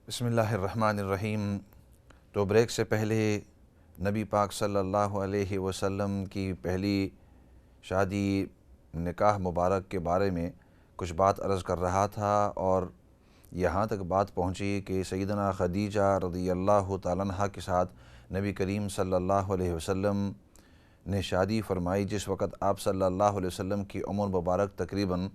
بسم اللہ الرحمن الرحیم۔ تو بریک سے پہلے نبی پاک صلی اللہ علیہ وسلم کی پہلی شادی نکاح مبارک کے بارے میں کچھ بات عرض کر رہا تھا، اور یہاں تک بات پہنچی کہ سیدنا خدیجہ رضی اللہ تعالیٰ عنہا کے ساتھ نبی کریم صلی اللہ علیہ وسلم نے شادی فرمائی، جس وقت آپ صلی اللہ علیہ وسلم کی عمر مبارک تقریباً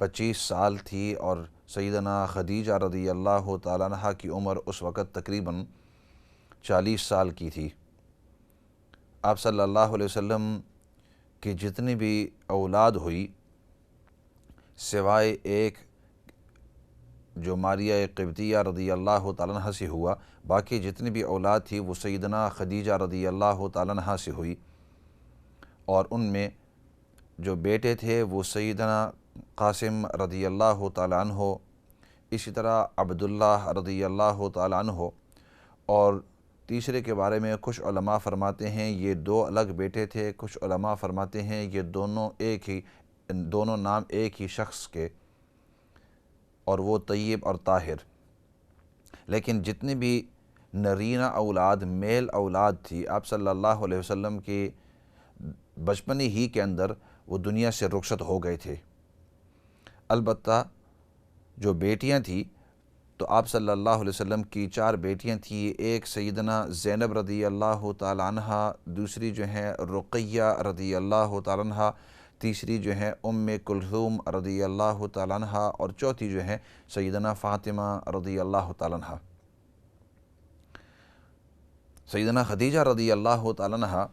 25 سال تھی، اور سیدنا خدیجہ رضی اللہ تعالیٰ عنہا کی عمر اس وقت تقریباً 40 سال کی تھی۔ آپ صلی اللہ علیہ وسلم کی جتنی بھی اولاد ہوئی سوائے ایک جو ماریہ قبطیہ رضی اللہ تعالیٰ عنہ سے ہوا، باقی جتنی بھی اولاد تھی وہ سیدنا خدیجہ رضی اللہ تعالیٰ عنہ سے ہوئی، اور ان میں جو بیٹے تھے وہ سیدنا قاسم رضی اللہ تعالیٰ عنہ، اسی طرح عبداللہ رضی اللہ تعالیٰ عنہ، اور تیسرے کے بارے میں کچھ علماء فرماتے ہیں یہ 2 الگ بیٹے تھے، کچھ علماء فرماتے ہیں یہ دونوں نام ایک ہی شخص کے، اور وہ طیب اور طاہر۔ لیکن جتنی بھی نرینہ اولاد میل اولاد تھی آپ صلی اللہ علیہ وسلم کی بچپنی ہی کے اندر وہ دنیا سے رخصت ہو گئے تھے۔ البتہ جو بیٹیاں تھیں تو آپ صلی اللہ علیہ وسلم کی 4 بیٹیاں تھیں، ایک سیدنا زینب رضی اللہ تعالیٰ عنہ، دوسری جو ہیں رقیہ رضی اللہ تعالیٰ عنہ، تیسری جو ہیں ام کلثوم رضی اللہ تعالیٰ عنہ، اور چوتھی جو ہیں سیدنا فاطمہ رضی اللہ تعالیٰ عنہ۔ سیدنا خدیجہ رضی اللہ تعالیٰ عنہ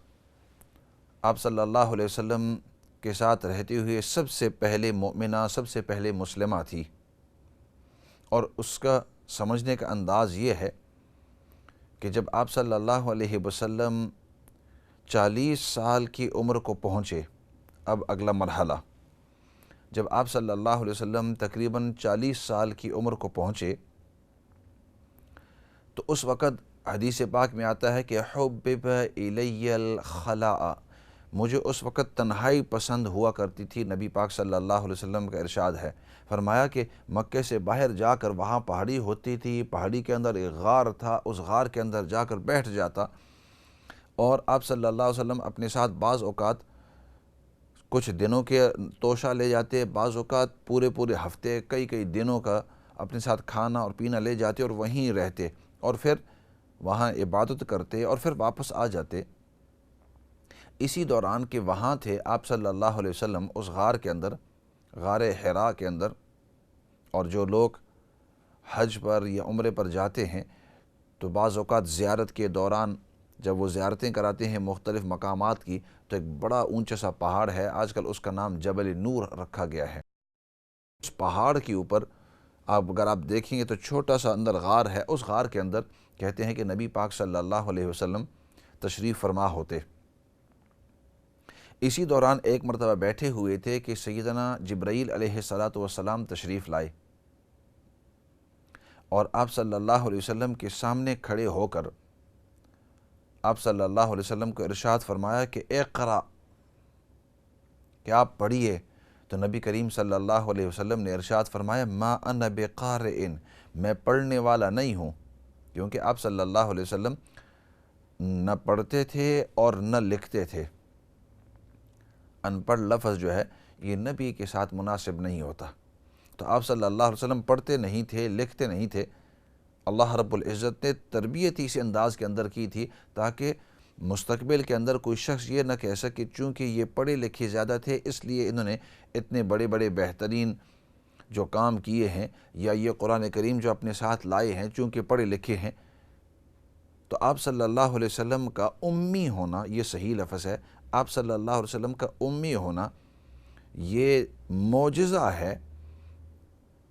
آپ صلی اللہ علیہ وسلم کے ساتھ رہتے ہوئے سب سے پہلے مومنہ، سب سے پہلے مسلمہ تھی، اور اس کا سمجھنے کا انداز یہ ہے کہ جب آپ صلی اللہ علیہ وسلم 40 سال کی عمر کو پہنچے، اب اگلا مرحلہ، جب آپ صلی اللہ علیہ وسلم تقریباً 40 سال کی عمر کو پہنچے تو اس وقت حدیث پاک میں آتا ہے کہ حبب الی الخلاء، مجھے اس وقت تنہائی پسند ہوا کرتی تھی۔ نبی پاک صلی اللہ علیہ وسلم کا ارشاد ہے، فرمایا کہ مکے سے باہر جا کر وہاں پہاڑی ہوتی تھی، پہاڑی کے اندر ایک غار تھا، اس غار کے اندر جا کر بیٹھ جاتا، اور آپ صلی اللہ علیہ وسلم اپنے ساتھ بعض اوقات کچھ دنوں کے توشہ لے جاتے، بعض اوقات پورے ہفتے کئی دنوں کا اپنے ساتھ کھانا اور پینا لے جاتے، اور وہیں رہتے، اور پھر وہاں عبادت کرتے اور پھر واپس آ جاتے۔ اسی دوران کہ وہاں تھے آپ صلی اللہ علیہ وسلم اس غار کے اندر، غار حراء کے اندر، اور جو لوگ حج پر یا عمرے پر جاتے ہیں تو بعض اوقات زیارت کے دوران جب وہ زیارتیں کراتے ہیں مختلف مقامات کی، تو ایک بڑا اونچا سا پہاڑ ہے، آج کل اس کا نام جبل نور رکھا گیا ہے۔ اس پہاڑ کے اوپر اگر آپ دیکھیں گے تو چھوٹا سا اندر غار ہے، اس غار کے اندر کہتے ہیں کہ نبی پاک صلی اللہ علیہ وسلم تشریف فرما ہوتے۔ اسی دوران ایک مرتبہ بیٹھے ہوئے تھے کہ سیدنا جبرائیل علیہ السلام تشریف لائے، اور آپ صلی اللہ علیہ وسلم کے سامنے کھڑے ہو کر آپ صلی اللہ علیہ وسلم کو ارشاد فرمایا کہ اقرأ، کہ آپ پڑھیے۔ تو نبی کریم صلی اللہ علیہ وسلم نے ارشاد فرمایا ما انا بقارئ، میں پڑھنے والا نہیں ہوں، کیونکہ آپ صلی اللہ علیہ وسلم نہ پڑھتے تھے اور نہ لکھتے تھے۔ ان پڑھ لفظ جو ہے یہ نبی کے ساتھ مناسب نہیں ہوتا، تو آپ صلی اللہ علیہ وسلم پڑھتے نہیں تھے، لکھتے نہیں تھے۔ اللہ رب العزت نے تربیت اسی انداز کے اندر کی تھی تاکہ مستقبل کے اندر کوئی شخص یہ نہ کہہ سکے چونکہ یہ پڑھے لکھے زیادہ تھے اس لیے انہوں نے اتنے بڑے بہترین جو کام کیے ہیں، یا یہ قرآن کریم جو اپنے ساتھ لائے ہیں چونکہ پڑھے لکھے ہیں۔ تو آپ صلی اللہ علیہ وسلم کا امی ہونا، یہ صحیح لفظ ہے، آپ صلی اللہ علیہ وسلم کا امی ہونا یہ معجزہ ہے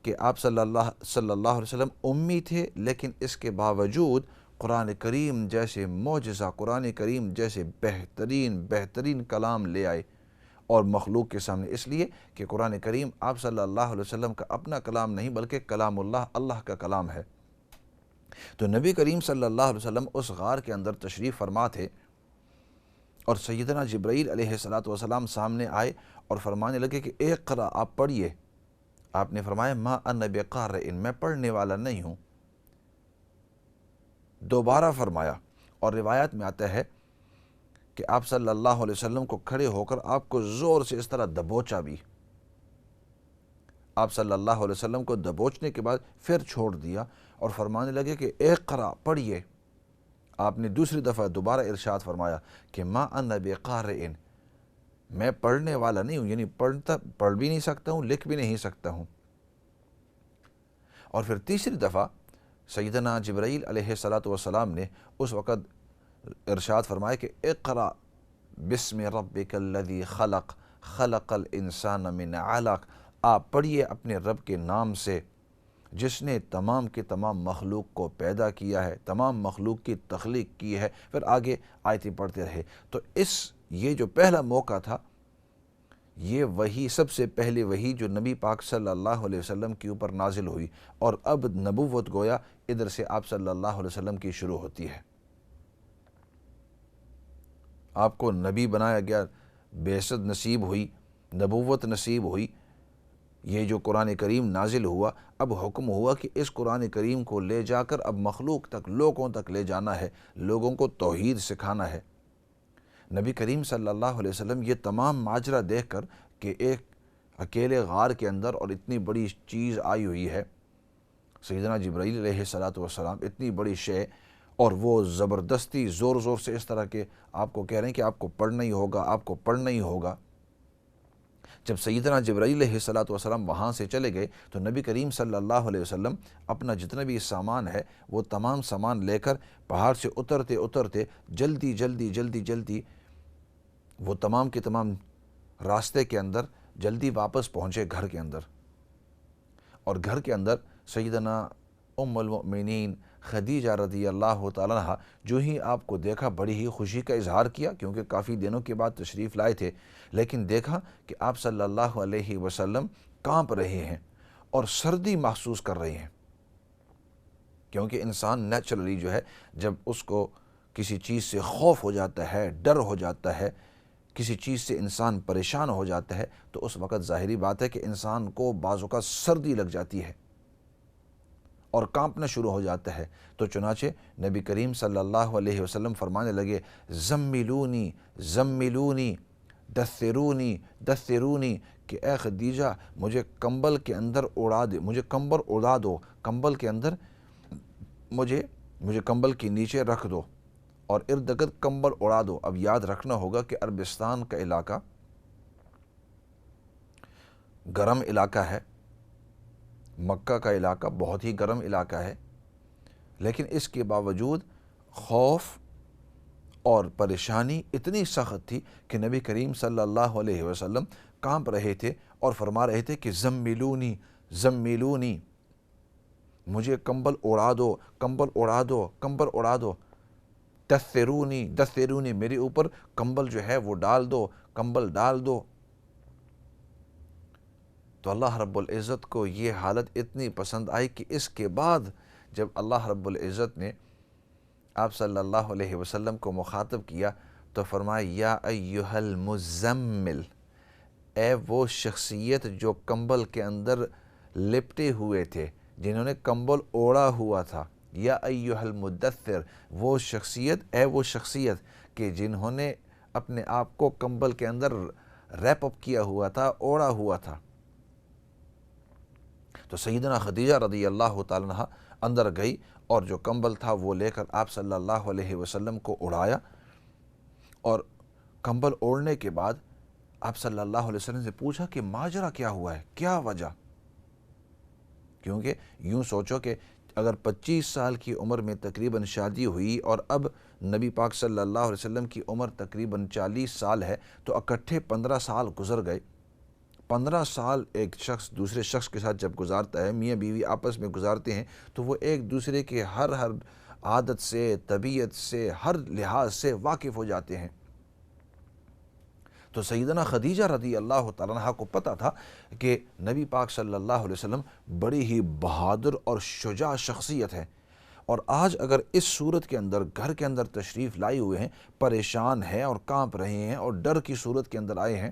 کہ آپ صلی اللہ علیہ وسلم امی تھے، لیکن اس کے باوجود قرآن کریم جیسے معجزہ، قرآن کریم جیسے بہترین کلام لے آئے اور مخلوق کے سامنے، اس لیے کہ قرآن کریم آپ صلی اللہ علیہ وسلم کا اپنا کلام نہیں بلکہ کلام اللہ کا کلام ہے۔ تو نبی کریم صلی اللہ علیہ وسلم اس غار کے اندر تشریف فرما تھے، اور سیدنا جبرائیل علیہ السلام سامنے آئے اور فرمانے لگے کہ اقرأ، آپ پڑھیے۔ آپ نے فرمایا ما انا بقارئ، میں پڑھنے والا نہیں ہوں۔ دوبارہ فرمایا، اور روایت میں آتا ہے کہ آپ صلی اللہ علیہ وسلم کو کھڑے ہو کر آپ کو زور سے اس طرح دبوچا بھی، آپ صلی اللہ علیہ وسلم کو دبوچنے کے بعد پھر چھوڑ دیا اور فرمانے لگے کہ اقرا، پڑھیے۔ آپ نے دوسری دفعہ دوبارہ ارشاد فرمایا کہ ما انا بقارئ، میں پڑھنے والا نہیں ہوں، یعنی پڑھ بھی نہیں سکتا ہوں، لکھ بھی نہیں سکتا ہوں۔ اور پھر تیسری دفعہ سیدنا جبرائیل علیہ السلام نے اس وقت ارشاد فرمایا کہ اقرا بسم ربک الذی خلق، خلق الانسان من علق، آپ پڑھیے اپنے رب کے نام سے جس نے تمام کے تمام مخلوق کو پیدا کیا ہے، تمام مخلوق کی تخلیق کی ہے۔ پھر آگے آیتیں پڑھتے رہے۔ تو یہ جو پہلا موقع تھا، یہ وہی سب سے پہلے وہی جو نبی پاک صلی اللہ علیہ وسلم کے اوپر نازل ہوئی، اور اب نبوت گویا ادھر سے آپ صلی اللہ علیہ وسلم کی شروع ہوتی ہے۔ آپ کو نبی بنایا گیا، بعثت نصیب ہوئی، نبوت نصیب ہوئی، یہ جو قرآن کریم نازل ہوا، اب حکم ہوا کہ اس قرآن کریم کو لے جا کر اب مخلوق تک، لوگوں تک لے جانا ہے، لوگوں کو توحید سکھانا ہے۔ نبی کریم صلی اللہ علیہ وسلم یہ تمام ماجرا دیکھ کر کہ ایک اکیلے غار کے اندر اور اتنی بڑی چیز آئی ہوئی ہے، سیدنا جبرائیل علیہ السلام، اتنی بڑی شے، اور وہ زبردستی زور زور سے اس طرح کے آپ کو کہہ رہے ہیں کہ آپ کو پڑھنا ہی ہوگا، آپ کو پڑھنا ہی ہوگا۔ جب سیدنا جبرائیل علیہ السلام وہاں سے چلے گئے تو نبی کریم صلی اللہ علیہ وسلم اپنا جتنا بھی سامان ہے وہ تمام سامان لے کر پہاڑ سے اترتے جلدی وہ تمام کے تمام راستے کے اندر جلدی واپس پہنچے گھر کے اندر۔ اور گھر کے اندر سیدنا ام المؤمنین خدیجہ رضی اللہ تعالیٰ عنہ جو ہی آپ کو دیکھا بڑی ہی خوشی کا اظہار کیا، کیونکہ کافی دنوں کے بعد تشریف لائے تھے، لیکن دیکھا کہ آپ صلی اللہ علیہ وسلم کانپ رہے ہیں اور سردی محسوس کر رہے ہیں، کیونکہ انسان نیچرلی جو ہے جب اس کو کسی چیز سے خوف ہو جاتا ہے، ڈر ہو جاتا ہے، کسی چیز سے انسان پریشان ہو جاتا ہے، تو اس وقت ظاہری بات ہے کہ انسان کو بعض اوقات سردی لگ جاتی ہے اور کانپنا شروع ہو جاتا ہے۔ تو چنانچہ نبی کریم صلی اللہ علیہ وسلم فرمانے لگے زملونی زملونی دثرونی دثرونی، کہ اے خدیجہ مجھے کمبل کے اندر اڑا دے، مجھے کمبل اڑا دو، کمبل کے اندر مجھے کمبل کے نیچے رکھ دو اور ارد گرد کمبل اڑا دو۔ اب یاد رکھنا ہوگا کہ عربستان کا علاقہ گرم علاقہ ہے، مکہ کا علاقہ بہت ہی گرم علاقہ ہے، لیکن اس کے باوجود خوف اور پریشانی اتنی سخت تھی کہ نبی کریم صلی اللہ علیہ وسلم کانپ رہے تھے اور فرما رہے تھے کہ زملونی زملونی، مجھے کمبل اڑا دو، کمبل اڑا دو، کمبل اڑا دو، دثرونی دثرونی، میرے اوپر کمبل جو ہے وہ ڈال دو، کمبل ڈال دو۔ تو اللہ رب العزت کو یہ حالت اتنی پسند آئی کہ اس کے بعد جب اللہ رب العزت نے آپ صلی اللہ علیہ وسلم کو مخاطب کیا تو فرمایا یا ایہا المزمل، اے وہ شخصیت جو کمبل کے اندر لپٹے ہوئے تھے، جنہوں نے کمبل اوڑا ہوا تھا، یا ایہا المدثر، وہ شخصیت کہ جنہوں نے اپنے آپ کو کمبل کے اندر ریپ اپ کیا ہوا تھا، اوڑا ہوا تھا۔ تو سیدنا خدیجہ رضی اللہ تعالیٰ عنہ اندر گئی اور جو کمبل تھا وہ لے کر آپ صلی اللہ علیہ وسلم کو اڑایا، اور کمبل اوڑھنے کے بعد آپ صلی اللہ علیہ وسلم سے پوچھا کہ ماجرا کیا ہوا ہے، کیا وجہ؟ کیونکہ یوں سوچو کہ اگر 25 سال کی عمر میں تقریباً شادی ہوئی اور اب نبی پاک صلی اللہ علیہ وسلم کی عمر تقریباً 40 سال ہے، تو اکٹھے 15 سال گزر گئے۔ 15 سال ایک شخص دوسرے شخص کے ساتھ جب گزارتا ہے، میاں بیوی آپس میں گزارتے ہیں، تو وہ ایک دوسرے کے ہر عادت سے، طبیعت سے، ہر لحاظ سے واقف ہو جاتے ہیں۔ تو سیدنا خدیجہ رضی اللہ تعالیٰ عنہ کو پتہ تھا کہ نبی پاک صلی اللہ علیہ وسلم بڑی ہی بہادر اور شجاع شخصیت ہے، اور آج اگر اس صورت کے اندر گھر کے اندر تشریف لائے ہوئے ہیں، پریشان ہیں اور کانپ رہے ہیں اور ڈر کی صورت کے اندر آئے ہیں،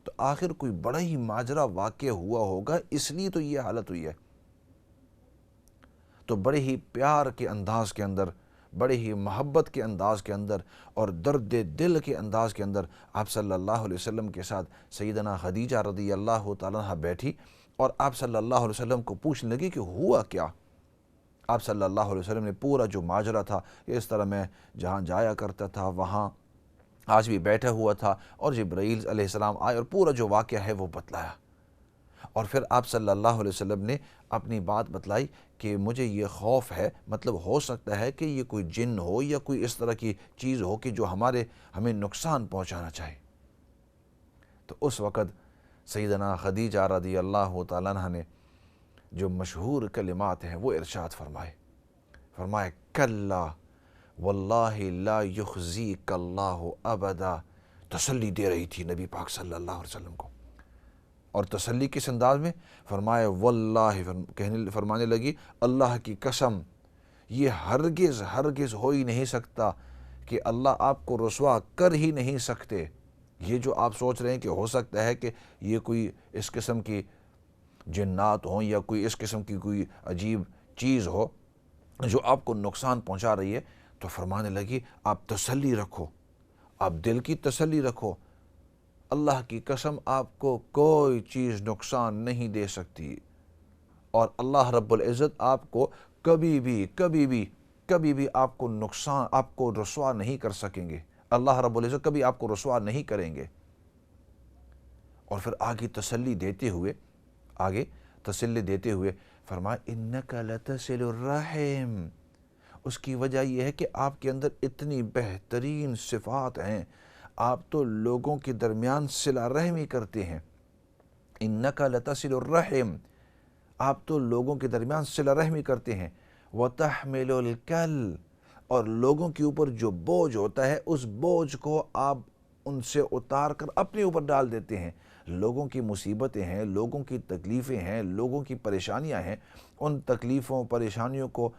تو آخر کوئی بڑا ہی ماجرا واقع ہوا ہوگا، اس لیے تو یہ حالت ہوئی ہے۔ تو بڑے ہی پیار کے انداز کے اندر بڑے ہی محبت کے انداز کے اندر اور درد دل کے انداز کے اندر آپ صلی اللہ علیہ وسلم کے ساتھ سیدنا خدیجہ رضی اللہ تعالیٰ عنہ بیٹھی اور آپ صلی اللہ علیہ وسلم کو پوچھنے لگی کہ ہوا کیا؟ آپ صلی اللہ علیہ وسلم نے پورا جو ماجرا تھا کہ اس طرح میں جہاں جایا کرتا تھا وہاں آج بھی بیٹھا ہوا تھا اور جبرائیل علیہ السلام آئے اور پورا جو واقعہ ہے وہ بتلایا، اور پھر آپ صلی اللہ علیہ وسلم نے اپنی بات بتلائی کہ مجھے یہ خوف ہے، مطلب ہو سکتا ہے کہ یہ کوئی جن ہو یا کوئی اس طرح کی چیز ہو کہ جو ہمیں نقصان پہنچانا چاہے۔ تو اس وقت سیدنا خدیجہ رضی اللہ تعالیٰ عنہ نے جو مشہور کلمات ہیں وہ ارشاد فرمائے کلا واللہ لا یخزیک اللہ ابدا، تسلی دے رہی تھی نبی پاک صلی اللہ علیہ وسلم کو، اور تسلی کس انداز میں؟ فرمائے واللہ، فرمانے لگی اللہ کی قسم یہ ہرگز ہرگز ہو ہی نہیں سکتا کہ اللہ آپ کو رسوا کر ہی نہیں سکتے۔ یہ جو آپ سوچ رہے ہیں کہ ہو سکتا ہے کہ یہ کوئی اس قسم کی جنات ہوں یا کوئی اس قسم کی کوئی عجیب چیز ہو جو آپ کو نقصان پہنچا رہی ہے، تو فرمانے لگی آپ تسلی رکھو، آپ دل کی تسلی رکھو، اللہ کی قسم آپ کو کوئی چیز نقصان نہیں دے سکتی، اور اللہ رب العزت آپ کو کبھی بھی آپ کو نقصان، آپ کو رسوا نہیں کر سکیں گے، اللہ رب العزت کبھی آپ کو رسوا نہیں کریں گے۔ اور پھر آگے تسلی دیتے ہوئے فرمایا انک لتصل الرحم، اس کی وجہ یہ ہے کہ آپ کے اندر اتنی بہترین صفات ہیں، آپ تو لوگوں کے درمیان صلہ رحمی کرتے ہیں، انک لتصل الرحم، آپ تو لوگوں کے درمیان صلہ رحمی کرتے ہیں، وتحمل الکل، اور لوگوں کے اوپر جو بوجھ ہوتا ہے اس بوجھ کو آپ ان سے اتار کر اپنے اوپر ڈال دیتے ہیں، لوگوں کی مصیبتیں ہیں، لوگوں کی تکلیفیں ہیں، لوگوں کی پریشانیاں ہیں، ان تکلیفوں پریشانیوں کو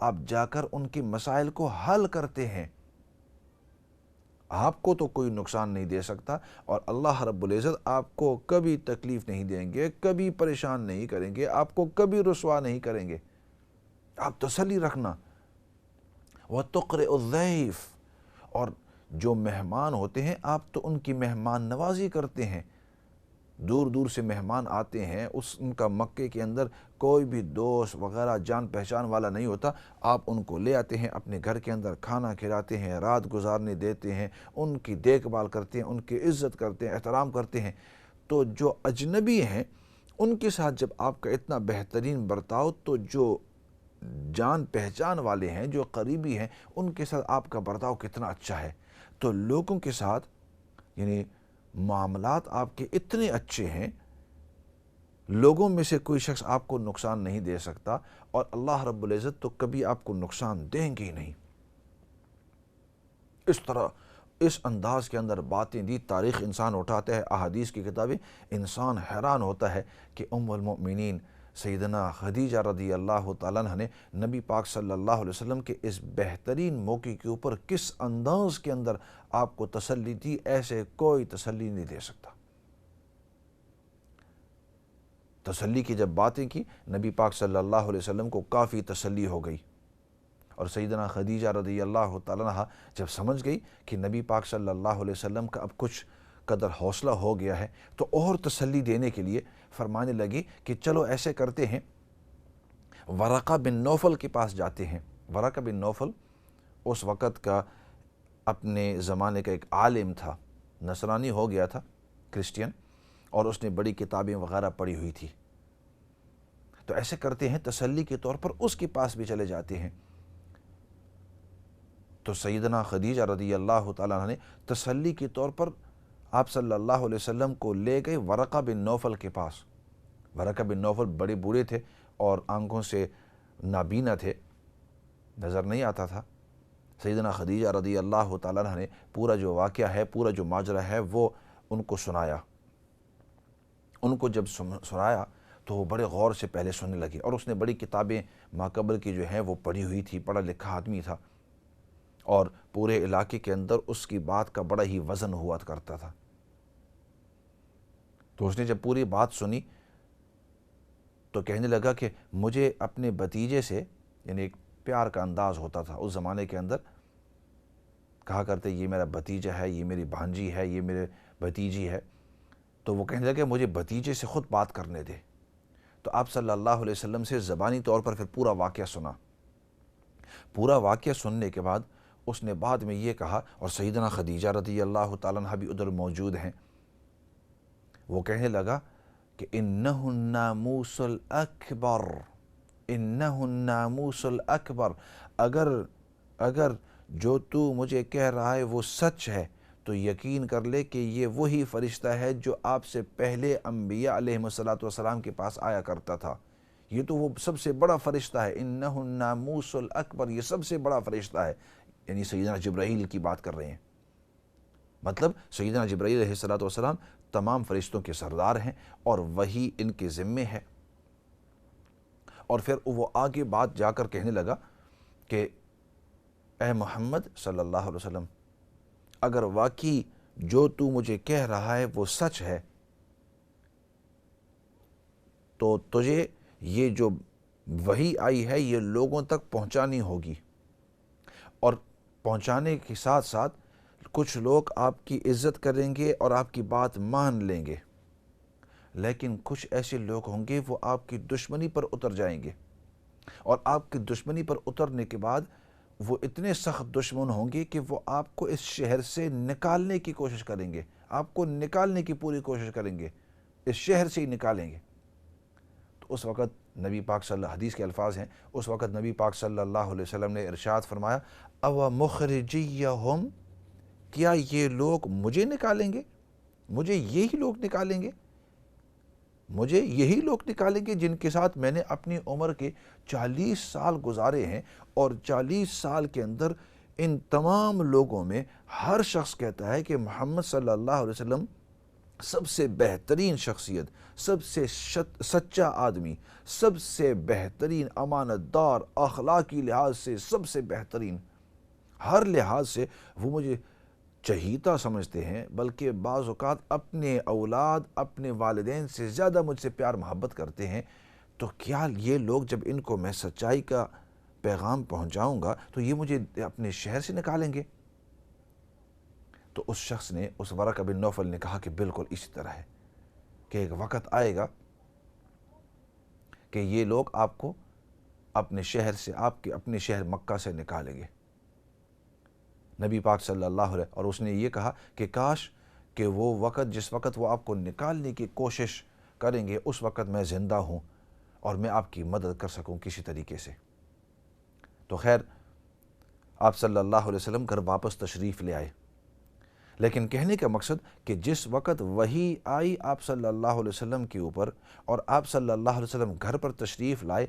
آپ جا کر ان کے مسائل کو حل کرتے ہیں۔ آپ کو تو کوئی نقصان نہیں دے سکتا، اور اللہ رب العزت آپ کو کبھی تکلیف نہیں دیں گے، کبھی پریشان نہیں کریں گے، آپ کو کبھی رسوا نہیں کریں گے، آپ تسلی رکھنا۔ وَتُقْرِئُ الضَّيْفَ، اور جو مہمان ہوتے ہیں آپ تو ان کی مہمان نوازی کرتے ہیں، دور دور سے مہمان آتے ہیں، ان کا مکے کے اندر کوئی بھی دوست وغیرہ جان پہچان والا نہیں ہوتا، آپ ان کو لے آتے ہیں اپنے گھر کے اندر، کھانا کھلاتے ہیں، رات گزارنے دیتے ہیں، ان کی دیکھ بھال کرتے ہیں، ان کی عزت کرتے ہیں، احترام کرتے ہیں۔ تو جو اجنبی ہیں ان کے ساتھ جب آپ کا اتنا بہترین برتاؤ، تو جو جان پہچان والے ہیں، جو قریبی ہیں، ان کے ساتھ آپ کا برتاؤ کتنا اچھا ہے۔ تو لوگوں کے ساتھ یعنی معاملات آپ کے اتنے اچھے ہیں، لوگوں میں سے کوئی شخص آپ کو نقصان نہیں دے سکتا، اور اللہ رب العزت تو کبھی آپ کو نقصان دیں گے ہی نہیں۔ اس طرح اس انداز کے اندر باتیں دی، تاریخ انسان اٹھاتا ہے، احادیث کی کتابیں، انسان حیران ہوتا ہے کہ ام المؤمنین سیدنا خدیجہ رضی اللہ تعالیٰ عنہ نے نبی پاک صلی اللہ علیہ وسلم کے اس بہترین موقع کے اوپر کس انداز کے اندر آپ کو تسلی دی، ایسے کوئی تسلی نہیں دے سکتا۔ تسلی کی جب باتیں کی، نبی پاک صلی اللہ علیہ وسلم کو کافی تسلی ہو گئی، اور سیدنا خدیجہ رضی اللہ تعالیٰ عنہ جب سمجھ گئی کہ نبی پاک صلی اللہ علیہ وسلم کا اب کچھ قدر حوصلہ ہو گیا ہے، تو اور تسلی دینے کے لیے فرمانے لگی کہ چلو ایسے کرتے ہیں، ورقہ بن نوفل کے پاس جاتے ہیں۔ ورقہ بن نوفل اس وقت کا اپنے زمانے کا ایک عالم تھا، نصرانی ہو گیا تھا، کرسچین، اور اس نے بڑی کتابیں وغیرہ پڑھی ہوئی تھی۔ تو ایسے کرتے ہیں، تسلی کے طور پر اس کے پاس بھی چلے جاتے ہیں۔ تو سیدنا خدیجہ رضی اللہ تعالیٰ عنہ نے تسلی کے طور پر آپ صلی اللہ علیہ وسلم کو لے گئے ورقہ بن نوفل کے پاس۔ ورقہ بن نوفل بڑے بوڑھے تھے اور آنکھوں سے نابینا تھے، نظر نہیں آتا تھا۔ سیدنا خدیجہ رضی اللہ تعالیٰ عنہ نے پورا جو واقعہ ہے، پورا جو ماجرا ہے، وہ ان کو سنایا۔ ان کو جب سنایا تو وہ بڑے غور سے پہلے سننے لگے، اور اس نے بڑی کتابیں ماقبل کی جو ہیں وہ پڑھی ہوئی تھی، پڑھا لکھا آدمی تھا، اور پورے علاقے کے اندر اس کی بات کا بڑا ہی وزن ہوا کرتا تھا۔ تو اس نے جب پوری بات سنی تو کہنے لگا کہ مجھے اپنے بھتیجے سے، یعنی ایک پیار کا انداز ہوتا تھا اس زمانے کے اندر. کہا کرتے یہ میرا بھتیجا ہے, یہ میری بھانجی ہے, یہ میرے بھتیجی ہے. تو وہ کہنے لگے مجھے بھتیجے سے خود بات کرنے دے. تو آپ صلی اللہ علیہ وسلم سے زبانی طور پر پھر پورا واقعہ سنا. پورا واقعہ سننے کے بعد اس نے بعد میں یہ کہا, اور سیدنا خدیجہ رضی اللہ تعالیٰ عنہ بھی ادھر موجود ہیں, وہ کہنے لگا کہ انہ الناموس الاکبر, انہ الناموس الاکبر, اگر جو تو مجھے کہہ رہا ہے وہ سچ ہے تو یقین کر لے کہ یہ وہی فرشتہ ہے جو آپ سے پہلے انبیاء علیہ السلام کے پاس آیا کرتا تھا. یہ تو وہ سب سے بڑا فرشتہ ہے, انہ الناموس الاکبر, یہ سب سے بڑا فرشتہ ہے. یعنی سیدنا جبرائیل کی بات کر رہے ہیں. مطلب سیدنا جبرائیل علیہ السلام تمام فرشتوں کے سردار ہیں اور وہی ان کے ذمے ہے. اور پھر وہ آگے بات جا کر کہنے لگا کہ اے محمد صلی اللہ علیہ وسلم, اگر واقعی جو تو مجھے کہہ رہا ہے وہ سچ ہے تو تجھے یہ جو وحی آئی ہے یہ لوگوں تک پہنچانی ہوگی, اور پہنچانے کے ساتھ ساتھ کچھ لوگ آپ کی عزت کریں گے اور آپ کی بات مان لیں گے, لیکن کچھ ایسے لوگ ہوں گے وہ آپ کی دشمنی پر اتر جائیں گے, اور آپ کی دشمنی پر اترنے کے بعد وہ اتنے سخت دشمن ہوں گے کہ وہ آپ کو اس شہر سے نکالنے کی کوشش کریں گے, آپ کو نکالنے کی پوری کوشش کریں گے, اس شہر سے ہی نکالیں گے. تو اس وقت نبی پاک صلی اللہ, حدیث کے الفاظ ہیں, اس وقت نبی پاک صلی اللہ علیہ وسلم نے ارشاد فرمایا او مخرجیہم, کیا یہ لوگ مجھے نکالیں گے, مجھے یہی لوگ نکالیں گے, مجھے یہی لوگ نکالیں گے جن کے ساتھ میں نے اپنی عمر کے 40 سال گزارے ہیں, اور 40 سال کے اندر ان تمام لوگوں میں ہر شخص کہتا ہے کہ محمد صلی اللہ علیہ وسلم سب سے بہترین شخصیت, سب سے سچا آدمی, سب سے بہترین امانت دار, اخلاقی لحاظ سے سب سے بہترین, ہر لحاظ سے وہ مجھے چہیتا سمجھتے ہیں, بلکہ بعض اوقات اپنے اولاد, اپنے والدین سے زیادہ مجھ سے پیار محبت کرتے ہیں. تو کیا یہ لوگ جب ان کو میں سچائی کا پیغام پہنچاؤں گا تو یہ مجھے اپنے شہر سے نکالیں گے؟ تو اس شخص نے, اس ورقہ بن نوفل نے کہا کہ بالکل اسی طرح ہے, کہ ایک وقت آئے گا کہ یہ لوگ آپ کو اپنے شہر سے, آپ کے اپنے شہر مکہ سے نکالیں گے. نبی پاک صلی اللہ علیہ, اور اس نے یہ کہا کہ کاش کہ وہ وقت جس وقت وہ آپ کو نکالنے کی کوشش کریں گے اس وقت میں زندہ ہوں اور میں آپ کی مدد کر سکوں کسی طریقے سے. تو خیر آپ صلی اللہ علیہ وسلم گھر واپس تشریف لے آئے, لیکن کہنے کا مقصد کہ جس وقت وحی آئی آپ صلی اللہ علیہ وسلم کے اوپر اور آپ صلی اللہ علیہ وسلم گھر پر تشریف لائے,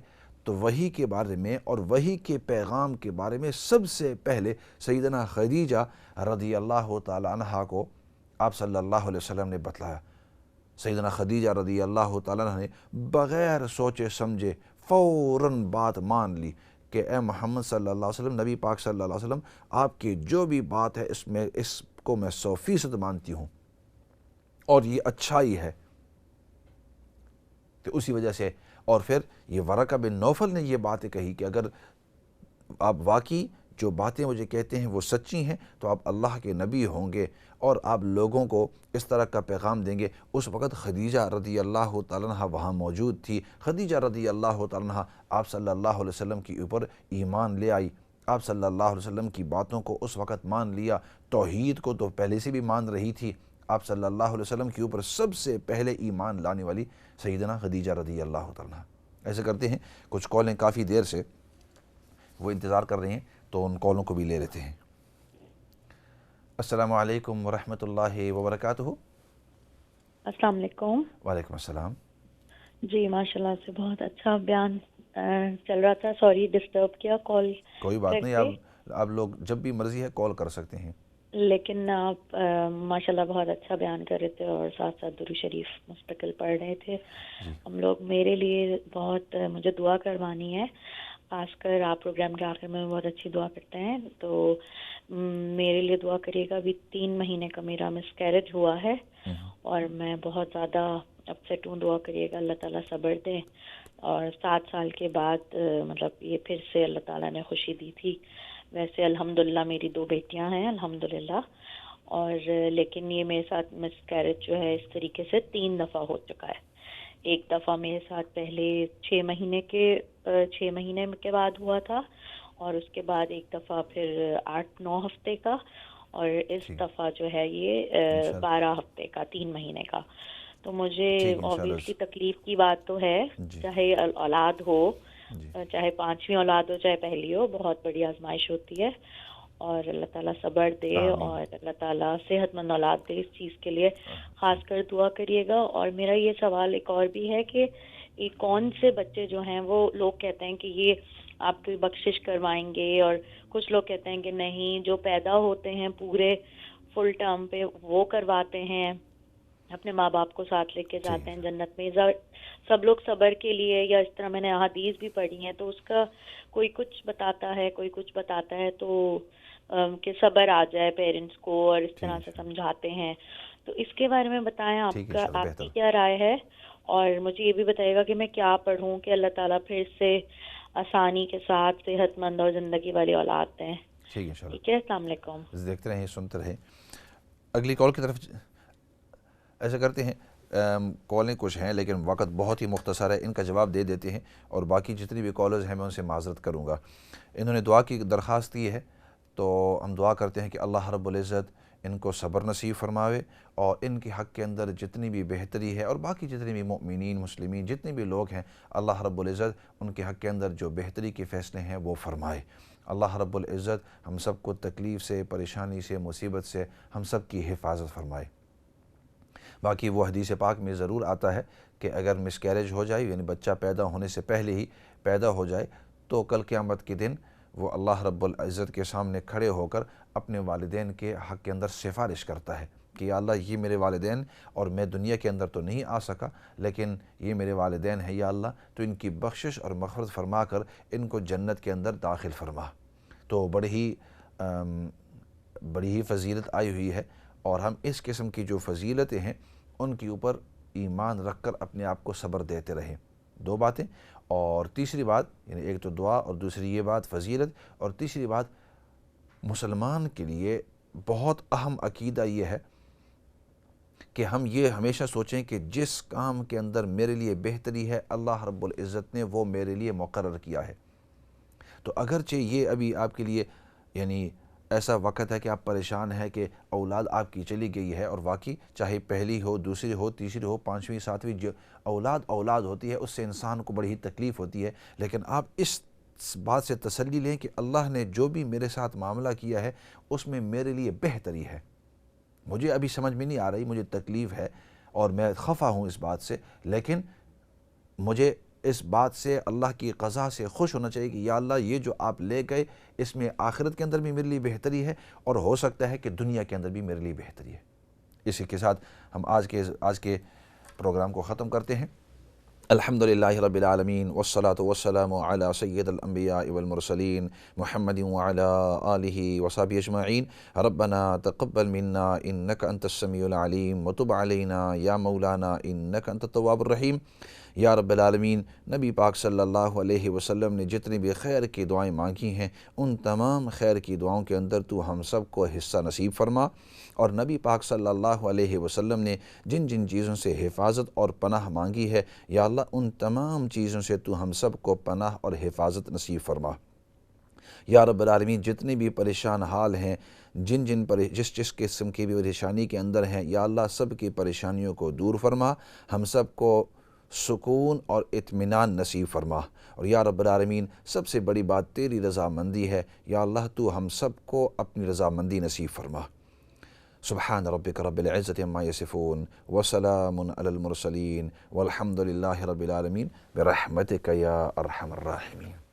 تو وحی کے بارے میں اور وحی کے پیغام کے بارے میں سب سے پہلے سیدنا خدیجہ رضی اللہ تعالی عنہ کو آپ صلی اللہ علیہ وسلم نے بتلایا. سیدنا خدیجہ رضی اللہ تعالیٰ عنہ نے بغیر سوچے سمجھے فوراً بات مان لی کہ اے محمد صلی اللہ علیہ وسلم, نبی پاک صلی اللہ علیہ وسلم, آپ کی جو بھی بات ہے اس کو میں 100% مانتی ہوں اور یہ اچھائی ہے. تو اسی وجہ سے, اور پھر یہ ورقہ بن نوفل نے یہ باتیں کہی کہ اگر آپ واقعی جو باتیں مجھے کہتے ہیں وہ سچی ہیں تو آپ اللہ کے نبی ہوں گے اور آپ لوگوں کو اس طرح کا پیغام دیں گے. اس وقت خدیجہ رضی اللہ تعالیٰ عنہ وہاں موجود تھی. خدیجہ رضی اللہ تعالیٰ عنہ آپ صلی اللہ علیہ وسلم کے اوپر ایمان لے آئی, آپ صلی اللہ علیہ وسلم کی باتوں کو اس وقت مان لیا. توحید کو تو پہلے سے بھی مان رہی تھی. آپ صلی اللہ علیہ وسلم کے اوپر سب سے پہلے ایمان لانے والی سیدنا خدیجہ رضی اللہ تعالیٰ عنہ. ایسے کرتے ہیں, کچھ کالیں کافی دیر سے وہ انتظار کر رہے ہیں تو ان کالوں کو بھی لے لیتے ہیں. السلام علیکم ورحمۃ اللہ وبرکاتہ. السلام علیکم. وعلیکم السلام. جی ماشاء اللہ سے بہت اچھا بیان چل رہا تھا, سوری ڈسٹرب کیا کال. کوئی بات نہیں, آپ لوگ جب بھی مرضی ہے کال کر سکتے ہیں. لیکن آپ ماشاء اللہ بہت اچھا بیان کر رہے تھے اور ساتھ ساتھ درود شریف مستقل پڑھ رہے تھے. ہم لوگ, میرے لیے بہت مجھے دعا کروانی ہے, خاص کر آپ پروگرام کے آخر میں بہت اچھی دعا کرتے ہیں, تو میرے لیے دعا کریے گا. ابھی 3 مہینے کا میرا مسکیریج ہوا ہے اور میں بہت زیادہ اپسیٹ ہوں. دعا کریے گا اللہ تعالیٰ صبر دے. اور 7 سال کے بعد مطلب یہ پھر سے اللہ تعالیٰ نے خوشی دی تھی. ویسے الحمدللہ میری 2 بیٹیاں ہیں الحمدللہ، اور لیکن یہ میرے ساتھ مس کیریج جو ہے اس طریقے سے 3 دفعہ ہو چکا ہے. ایک دفعہ میرے ساتھ پہلے 6 مہینے کے بعد ہوا تھا، اور اس کے بعد ایک دفعہ پھر 8-9 ہفتے کا، اور اس دفعہ جو ہے یہ 12 ہفتے کا، 3 مہینے کا. تو مجھے اوبیسلی تکلیف کی بات تو ہے، چاہے اولاد ہو، چاہے 5ویں اولاد ہو چاہے پہلی ہو، بہت بڑی آزمائش ہوتی ہے، اور اللہ تعالیٰ صبر دے اور اللہ تعالیٰ صحت مند اولاد دے. اس چیز کے لیے خاص کر دعا کریے گا. اور میرا یہ سوال ایک اور بھی ہے کہ یہ کون سے بچے جو ہیں وہ لوگ کہتے ہیں کہ یہ آپ کی بخشش کروائیں گے، اور کچھ لوگ کہتے ہیں کہ نہیں، جو پیدا ہوتے ہیں پورے فل ٹرم پہ وہ کرواتے ہیں، اپنے ماں باپ کو ساتھ لے کے جاتے ہیں جنت میں. سب لوگ صبر کے لیے، یا اس طرح میں نے احادیث بھی پڑھی ہیں، تو اس کا کوئی کچھ بتاتا ہے، کوئی کچھ بتاتا ہے تو کہ صبر آ جائے پیرنٹس کو، اور اس طرح سے سمجھاتے ہیں. تو اس کے بارے میں بتائیں آپ کی کیا رائے ہے، اور مجھے یہ بھی بتائیے گا کہ میں کیا پڑھوں کہ اللہ تعالیٰ پھر سے آسانی کے ساتھ صحت مند اور زندگی والی اولاد دیں. ٹھیک ہے، السلام علیکم. دیکھتے رہیں، سنتے رہیں. اگلی کال کی طرف ایسا کرتے ہیں، کالیں کچھ ہیں لیکن وقت بہت ہی مختصر ہے، ان کا جواب دے دیتے ہیں، اور باقی جتنی بھی کالرز ہیں میں ان سے معذرت کروں گا. انہوں نے دعا کی درخواست کی ہے، تو ہم دعا کرتے ہیں کہ اللہ رب العزت ان کو صبر نصیب فرماوے، اور ان کے حق کے اندر جتنی بھی بہتری ہے، اور باقی جتنے بھی مؤمنین مسلمین جتنے بھی لوگ ہیں، اللہ رب العزت ان کے حق کے اندر جو بہتری کے فیصلے ہیں وہ فرمائے. اللہ رب العزت ہم سب کو تکلیف سے، پریشانی سے، مصیبت سے ہم سب کی حفاظت فرمائے. باقی وہ حدیث پاک میں ضرور آتا ہے کہ اگر مس کیریج ہو جائے، یعنی بچہ پیدا ہونے سے پہلے ہی پیدا ہو جائے، تو کل قیامت کے دن وہ اللہ رب العزت کے سامنے کھڑے ہو کر اپنے والدین کے حق کے اندر سفارش کرتا ہے کہ یا اللہ یہ میرے والدین، اور میں دنیا کے اندر تو نہیں آ سکا لیکن یہ میرے والدین ہیں، یا اللہ تو ان کی بخشش اور مغفرت فرما کر ان کو جنت کے اندر داخل فرما. تو بڑی ہی فضیلت آئی ہوئی ہے، اور ہم اس قسم کی جو فضیلتیں ہیں ان کے اوپر ایمان رکھ کر اپنے آپ کو صبر دیتے رہیں. 2 باتیں. اور تیسری بات، یعنی ایک تو دعا، اور دوسری یہ بات فضیلت، اور تیسری بات مسلمان کے لیے بہت اہم عقیدہ یہ ہے کہ ہم یہ ہمیشہ سوچیں کہ جس کام کے اندر میرے لیے بہتری ہے اللہ رب العزت نے وہ میرے لیے مقرر کیا ہے. تو اگرچہ یہ ابھی آپ کے لیے یعنی ایسا وقت ہے کہ آپ پریشان ہیں کہ اولاد آپ کی چلی گئی ہے، اور واقعی چاہے پہلی ہو، دوسری ہو، تیسری ہو، 5ویں 7ویں، جو اولاد ہوتی ہے اس سے انسان کو بڑی ہی تکلیف ہوتی ہے، لیکن آپ اس بات سے تسلی لیں کہ اللہ نے جو بھی میرے ساتھ معاملہ کیا ہے اس میں میرے لیے بہتری ہے. مجھے ابھی سمجھ میں نہیں آ رہی، مجھے تکلیف ہے اور میں خفا ہوں اس بات سے، لیکن مجھے اس بات سے، اللہ کی قضا سے خوش ہونا چاہیے کہ یا اللہ یہ جو آپ لے گئے اس میں آخرت کے اندر بھی میرے لیے بہتری ہے، اور ہو سکتا ہے کہ دنیا کے اندر بھی میرے لیے بہتری ہے. اسی کے ساتھ ہم آج کے پروگرام کو ختم کرتے ہیں. الحمدللہ رب العالمین، والصلاة والسلام علی سید الانبیاء والمرسلین محمد وعلی آلہ وصحبہ اجمعین. ربنا تقبل منا انک انت السمیع العلیم وتب علینا یا مولانا انک انت التواب الرحیم. یا رب العالمین، نبی پاک صلی اللہ علیہ وسلم نے جتنی بھی خیر کی دعائیں مانگی ہیں ان تمام خیر کی دعاؤں کے اندر تو ہم سب کو حصہ نصیب فرما، اور نبی پاک صلی اللہ علیہ وسلم نے جن جن چیزوں سے حفاظت اور پناہ مانگی ہے یا اللہ ان تمام چیزوں سے تو ہم سب کو پناہ اور حفاظت نصیب فرما. یا رب العالمین، جتنے بھی پریشان حال ہیں، جس قسم کی بھی پریشانی کے اندر ہیں، یا اللہ سب کی پریشانیوں کو دور فرما، ہم سب کو سکون اور اطمینان نصیب فرما. اور یا رب العالمین، سب سے بڑی بات تیری رضامندی ہے، یا اللہ تو ہم سب کو اپنی رضامندی نصیب فرما. سبحان ربک رب العزت عما یصفون وسلام علی المرسلین والحمد للہ رب العالمین برحمتک یا ارحم الراحمین.